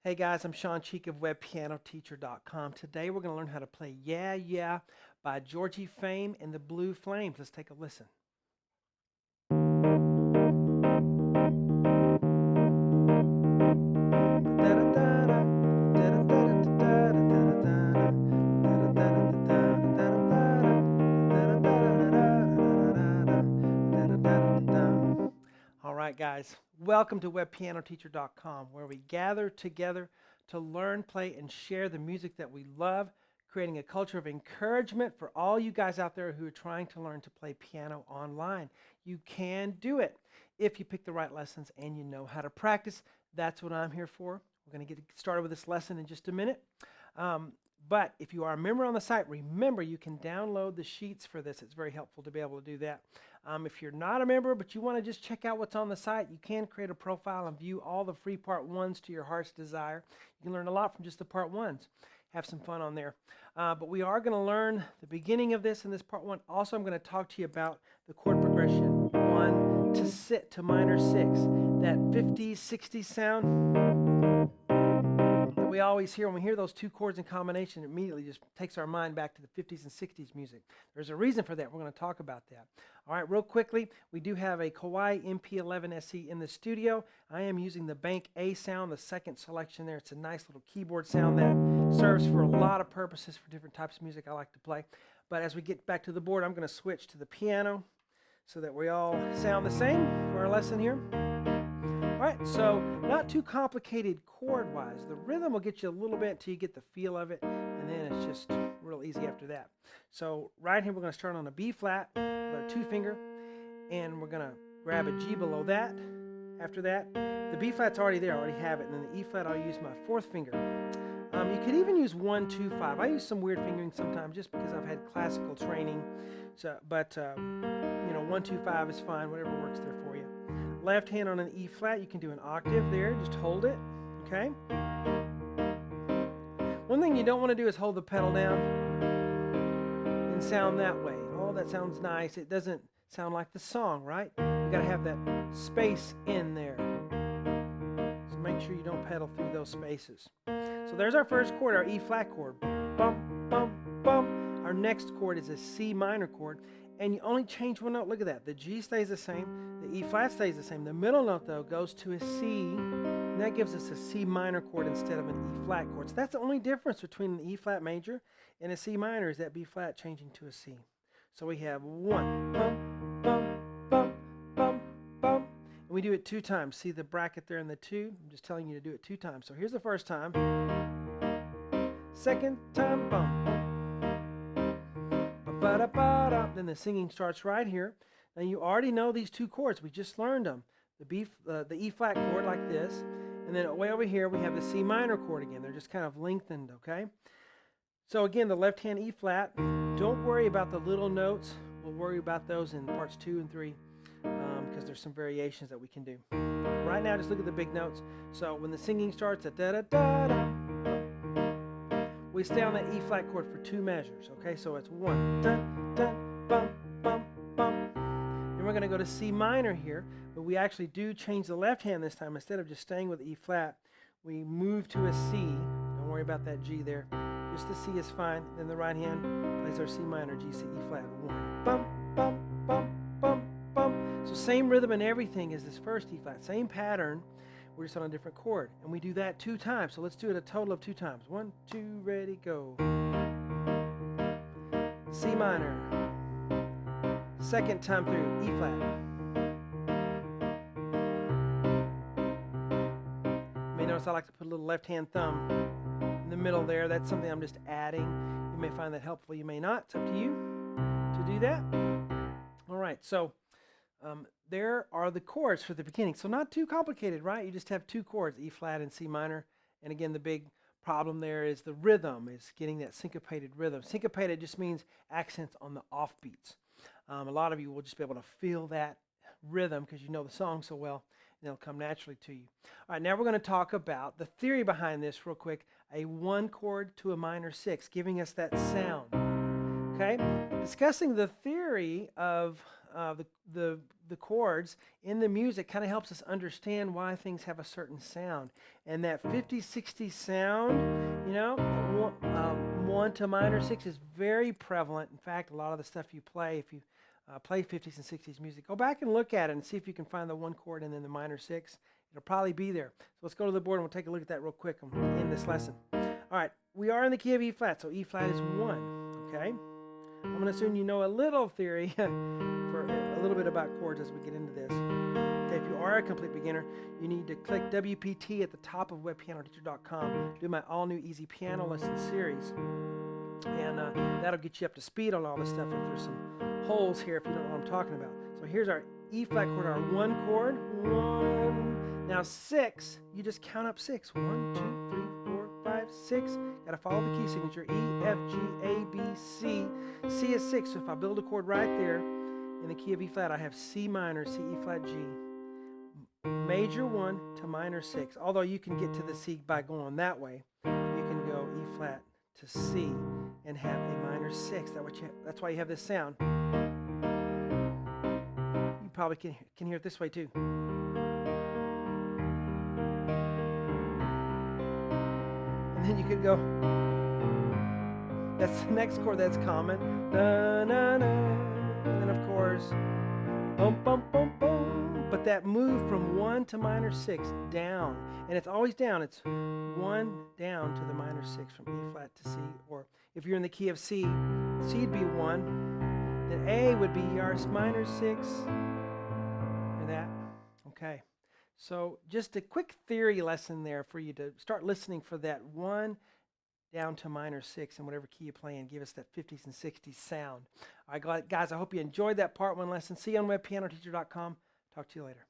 Hey guys, I'm Shawn of webpianoteacher.com. Today we're going to learn how to play Yeah Yeah by Georgie Fame and the Blue Flames. Let's take a listen. All right, guys, welcome to webpianoteacher.com, where we gather together to learn, play, and share the music that we love, creating a culture of encouragement for all you guys out there who are trying to learn to play piano online. You can do it if you pick the right lessons and you know how to practice. That's what I'm here for. We're going to get started with this lesson in just a minute. But if you are a member on the site, remember you can download the sheets for this. It's very helpful to be able to do that. If you're not a member but you want to just check out what's on the site, you can create a profile and view all the free part ones to your heart's desire. You can learn a lot from just the part ones. Have some fun on there. But we are going to learn the beginning of this in this part one. Also, I'm going to talk to you about the chord progression 1 to minor 6. That 50s, 60s sound that we always hear. When we hear those two chords in combination, it immediately just takes our mind back to the 50s and 60s music. There's a reason for that. We're going to talk about that. All right, real quickly, we do have a Kawai MP11 SE in the studio. I am using the Bank A sound, the second selection there. It's a nice little keyboard sound that serves for a lot of purposes for different types of music I like to play. But as we get back to the board, I'm going to switch to the piano so that we all sound the same for our lesson here. All right, so not too complicated chord-wise. The rhythm will get you a little bit until you get the feel of it, and then it's just real easy after that. So right here, we're going to start on a B flat with our 2-finger, and we're going to grab a G below that. After that, the B flat's already there, I already have it, and then the E flat, I'll use my 4th finger. You could even use 1, 2, 5. I use some weird fingering sometimes just because I've had classical training. So, but 1, 2, 5 is fine, whatever works there for you. Left hand on an E flat, you can do an octave there, just hold it, okay? One thing you don't want to do is hold the pedal down and sound that way. Oh, that sounds nice. It doesn't sound like the song, right? You got to have that space in there. So make sure you don't pedal through those spaces. So there's our first chord, our E flat chord. Bum, bum, bum. Our next chord is a C minor chord. And you only change one note. Look at that. The G stays the same. The E flat stays the same. The middle note, though, goes to a C. And that gives us a C minor chord instead of an E flat chord. So that's the only difference between an E flat major and a C minor is that B flat changing to a C. So we have 1, bum, bum, bum, bum, bum. And we do it 2 times. See the bracket there in the 2? I'm just telling you to do it 2 times. So here's the first time. Second time, bum, bum. Then the singing starts right here. Now you already know these 2 chords. We just learned them. The E flat chord like this, and then way over here we have the C minor chord again. They're just kind of lengthened, okay? So again, the left hand E flat. Don't worry about the little notes. We'll worry about those in parts 2 and 3 because there's some variations that we can do. Right now, just look at the big notes. So when the singing starts at da da da da. We stay on that E flat chord for 2 measures, okay? So it's 1, dun, dun, bum, bum, bum. Then we're going to go to C minor here, but we actually do change the left hand this time. Instead of just staying with E flat, we move to a C. Don't worry about that G there. Just the C is fine. Then the right hand plays our C minor, G, C, E flat. 1, bum, bum, bum, bum, bum. So same rhythm and everything as this first E flat. Same pattern. We're just on a different chord. And we do that 2 times. So let's do it a total of 2 times. 1, 2, ready, go. C minor. Second time through, E flat. You may notice I like to put a little left hand thumb in the middle there. That's something I'm just adding. You may find that helpful. You may not. It's up to you to do that. All right. So there are the chords for the beginning. So not too complicated, right? You just have 2 chords, E flat and C minor. And again, the big problem there is the rhythm, is getting that syncopated rhythm. Syncopated just means accents on the offbeats. A lot of you will just be able to feel that rhythm because you know the song so well, and it'll come naturally to you. All right, now we're going to talk about the theory behind this real quick. A 1 chord to a minor 6, giving us that sound. Okay? Discussing the theory of the the chords in the music kind of helps us understand why things have a certain sound. And that 50-60 sound, you know, 1 to minor 6 is very prevalent. In fact, a lot of the stuff you play, if you play 50s and 60s music, go back and look at it and see if you can find the 1 chord and then the minor 6. It'll probably be there. So let's go to the board and we'll take a look at that real quick in this lesson. All right, we are in the key of E flat, so E flat is 1, okay? I'm going to assume you know a little theory for a little bit about chords as we get into this. Okay, if you are a complete beginner, you need to click WPT at the top of webpianoteacher.com, do my all-new easy piano lesson series, and that'll get you up to speed on all this stuff if there's some holes here if you don't know what I'm talking about. So here's our E flat chord, our 1 chord, 1. Now 6, you just count up 6. 1, 2, 3, 4, 5, 6. Got to follow the key signature. E, F, G, A, B, C. C is 6, so if I build a chord right there in the key of E flat, I have C minor, C, E flat, G. Major 1 to minor 6. Although you can get to the C by going that way. You can go E flat to C and have a minor 6. That's why you have this sound. You probably can hear it this way too. And then you could go, that's the next chord that's common. Na, na, na. And then of course, bum, bum, bum, bum. But that move from 1 to minor 6 down, and it's always down. It's 1 down to the minor 6 from E flat to C. Or if you're in the key of C, C would be 1. Then A would be your minor 6. Hear that? Okay. So just a quick theory lesson there for you to start listening for that 1 down to minor 6 in whatever key you play and give us that 50s and 60s sound. All right, guys, I hope you enjoyed that part 1 lesson. See you on webpianoteacher.com. Talk to you later.